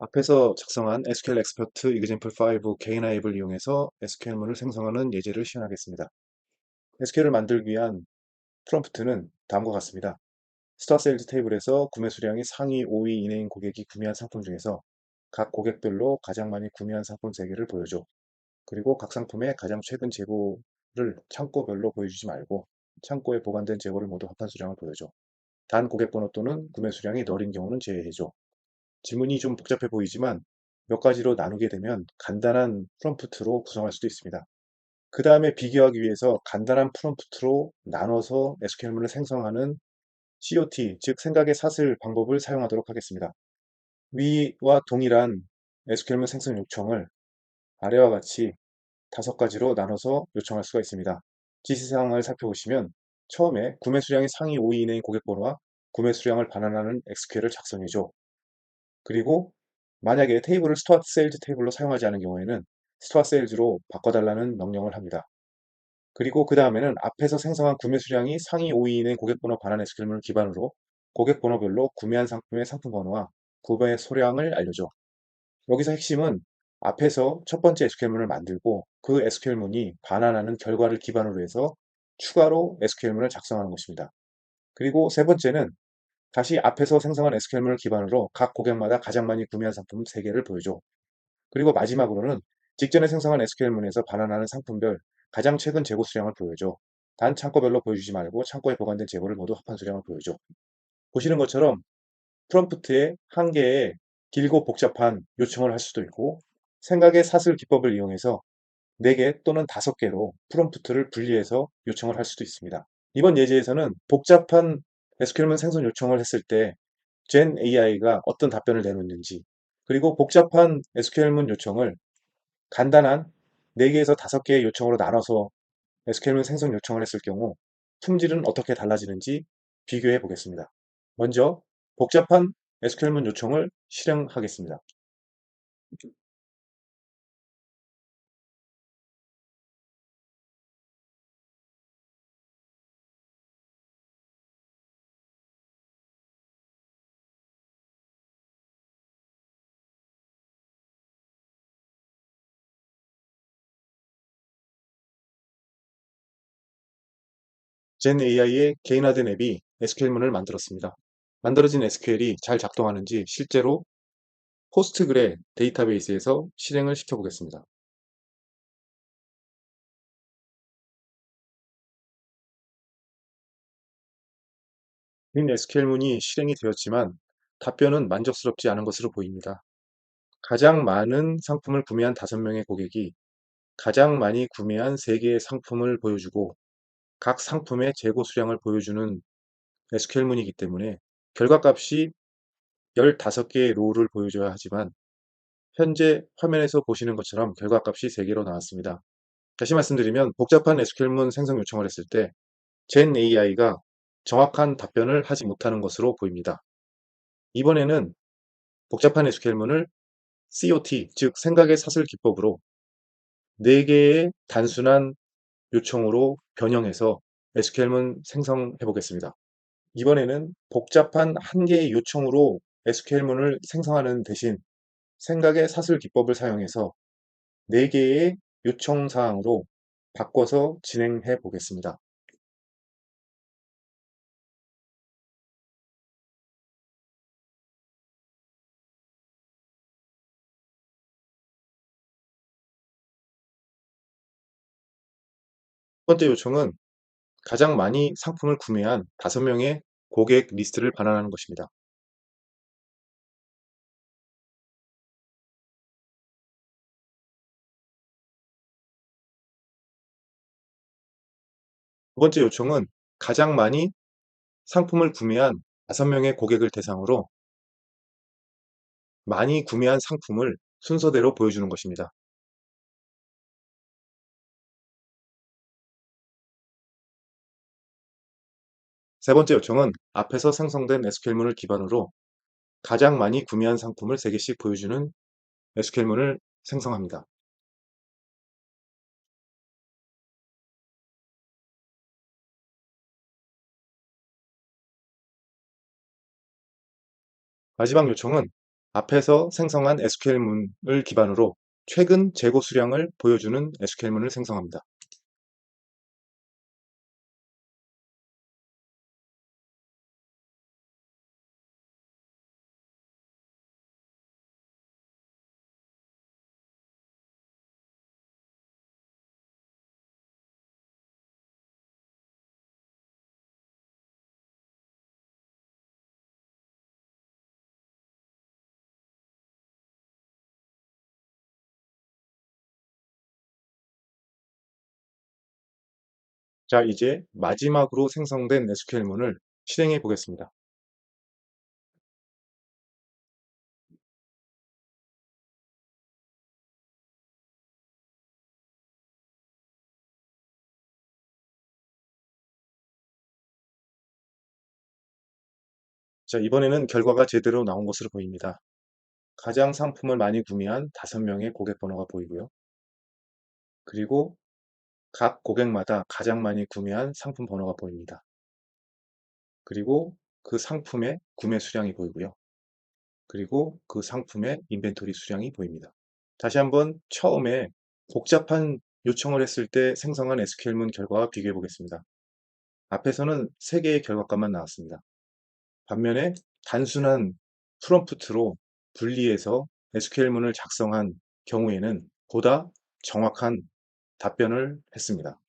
앞에서 작성한 SQL 엑스퍼트 example5 개인화 앱을 이용해서 SQL문을 생성하는 예제를 시연하겠습니다. SQL을 만들기 위한 프롬프트는 다음과 같습니다. 스타 세일즈 테이블에서 구매 수량이 상위 5위 이내인 고객이 구매한 상품 중에서 각 고객별로 가장 많이 구매한 상품 3개를 보여줘. 그리고 각 상품의 가장 최근 재고를 창고별로 보여주지 말고 창고에 보관된 재고를 모두 합한 수량을 보여줘. 단 고객 번호 또는 구매 수량이 널인 경우는 제외해줘. 질문이 좀 복잡해 보이지만 몇 가지로 나누게 되면 간단한 프롬프트로 구성할 수도 있습니다. 그 다음에 비교하기 위해서 간단한 프롬프트로 나눠서 SQL문을 생성하는 COT, 즉 생각의 사슬 방법을 사용하도록 하겠습니다. 위와 동일한 SQL문 생성 요청을 아래와 같이 5가지로 나눠서 요청할 수가 있습니다. 지시사항을 살펴보시면 처음에 구매 수량이 상위 5위 이내인 고객 번호와 구매 수량을 반환하는 SQL을 작성해줘. 그리고 만약에 테이블을 스토어 세일즈 테이블로 사용하지 않은 경우에는 스토어 세일즈로 바꿔달라는 명령을 합니다. 그리고 그 다음에는 앞에서 생성한 구매 수량이 상위 5위인의 고객번호 반환 SQL문을 기반으로 고객번호별로 구매한 상품의 상품 번호와 구매 소량을 알려줘. 여기서 핵심은 앞에서 첫 번째 SQL문을 만들고 그 SQL문이 반환하는 결과를 기반으로 해서 추가로 SQL문을 작성하는 것입니다. 그리고 세 번째는 다시 앞에서 생성한 SQL문을 기반으로 각 고객마다 가장 많이 구매한 상품 3개를 보여줘. 그리고 마지막으로는 직전에 생성한 SQL문에서 반환하는 상품별 가장 최근 재고 수량을 보여줘. 단 창고별로 보여주지 말고 창고에 보관된 재고를 모두 합한 수량을 보여줘. 보시는 것처럼 프롬프트에 한 개의 길고 복잡한 요청을 할 수도 있고 생각의 사슬 기법을 이용해서 4개 또는 5개로 프롬프트를 분리해서 요청을 할 수도 있습니다. 이번 예제에서는 복잡한 SQL문 생성 요청을 했을 때 젠 AI가 어떤 답변을 내놓는지, 그리고 복잡한 SQL문 요청을 간단한 4개에서 5개의 요청으로 나눠서 SQL문 생성 요청을 했을 경우 품질은 어떻게 달라지는지 비교해 보겠습니다. 먼저 복잡한 SQL문 요청을 실행하겠습니다. 젠 AI의 개인화된 앱이 SQL문을 만들었습니다. 만들어진 SQL이 잘 작동하는지 실제로 포스트그레 데이터베이스에서 실행을 시켜보겠습니다. 긴 SQL문이 실행이 되었지만 답변은 만족스럽지 않은 것으로 보입니다. 가장 많은 상품을 구매한 5명의 고객이 가장 많이 구매한 3개의 상품을 보여주고 각 상품의 재고 수량을 보여주는 SQL문이기 때문에 결과값이 15개의 로우를 보여줘야 하지만 현재 화면에서 보시는 것처럼 결과값이 3개로 나왔습니다. 다시 말씀드리면 복잡한 SQL문 생성 요청을 했을 때 젠 AI가 정확한 답변을 하지 못하는 것으로 보입니다. 이번에는 복잡한 SQL문을 COT, 즉 생각의 사슬 기법으로 4개의 단순한 요청으로 변형해서 SQL문 생성해 보겠습니다. 이번에는 복잡한 한 개의 요청으로 SQL문을 생성하는 대신 생각의 사슬 기법을 사용해서 4개의 요청 사항으로 바꿔서 진행해 보겠습니다. 첫 번째 요청은 가장 많이 상품을 구매한 5명의 고객 리스트를 반환하는 것입니다. 두 번째 요청은 가장 많이 상품을 구매한 5명의 고객을 대상으로 많이 구매한 상품을 순서대로 보여주는 것입니다. 세 번째 요청은 앞에서 생성된 SQL문을 기반으로 가장 많이 구매한 상품을 3개씩 보여주는 SQL문을 생성합니다. 마지막 요청은 앞에서 생성한 SQL문을 기반으로 최근 재고 수량을 보여주는 SQL문을 생성합니다. 자, 이제 마지막으로 생성된 SQL문을 실행해 보겠습니다. 자, 이번에는 결과가 제대로 나온 것으로 보입니다. 가장 상품을 많이 구매한 5명의 고객 번호가 보이고요. 그리고 각 고객마다 가장 많이 구매한 상품 번호가 보입니다. 그리고 그 상품의 구매 수량이 보이고요. 그리고 그 상품의 인벤토리 수량이 보입니다. 다시 한번 처음에 복잡한 요청을 했을 때 생성한 SQL문 결과와 비교해 보겠습니다. 앞에서는 3개의 결과값만 나왔습니다. 반면에 단순한 프롬프트로 분리해서 SQL문을 작성한 경우에는 보다 정확한 답변을 했습니다.